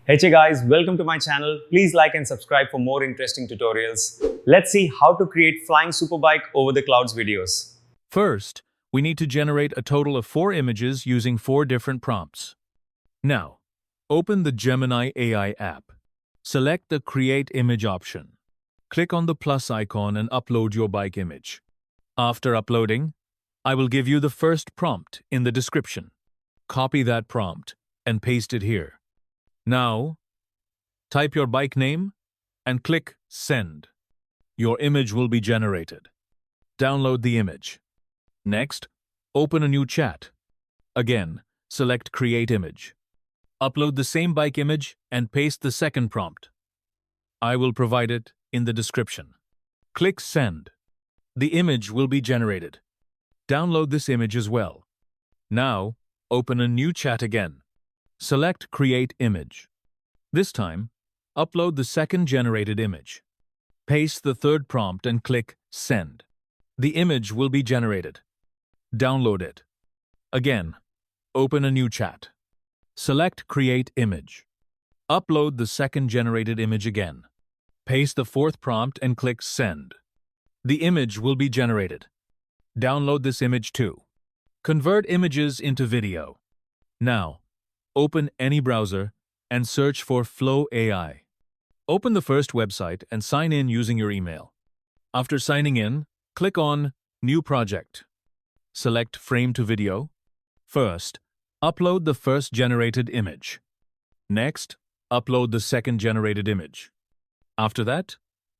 Hey guys, welcome to my channel. Please like and subscribe for more interesting tutorials. Let's see how to create flying superbike over the clouds videos. First, we need to generate a total of 4 images using 4 different prompts. Now, open the Gemini AI app. Select the Create Image option. Click on the plus icon and upload your bike image. After uploading, I will give you the first prompt in the description. Copy that prompt and paste it here. Now, type your bike name and click Send. Your image will be generated. Download the image. Next, open a new chat. Again, select Create Image. Upload the same bike image and paste the second prompt. I will provide it in the description. Click Send. The image will be generated. Download this image as well. Now, open a new chat again. Select Create Image. This time, upload the second generated image. Paste the third prompt and click Send. The image will be generated. Download it. Again, open a new chat. Select Create Image. Upload the second generated image again. Paste the fourth prompt and click Send. The image will be generated. Download this image too. Convert images into video. Now, open any browser and search for Flow AI. Open the first website and sign in using your email. After signing in, click on New Project. Select Frame to Video. First, upload the first generated image. Next, upload the second generated image. After that,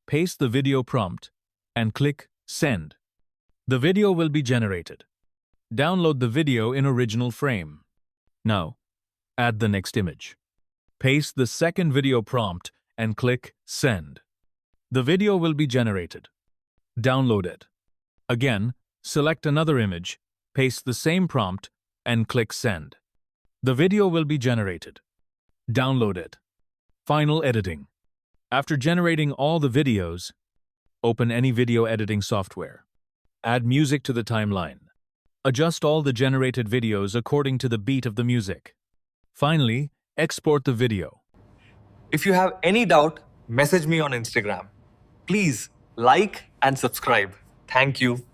paste the video prompt and click Send. The video will be generated. Download the video in original frame. Now, add the next image. Paste the second video prompt and click Send. The video will be generated. Download it. Again, select another image, paste the same prompt, and click Send. The video will be generated. Download it. Final editing. After generating all the videos, open any video editing software. Add music to the timeline. Adjust all the generated videos according to the beat of the music. Finally, export the video. If you have any doubt, message me on Instagram. Please like and subscribe. Thank you.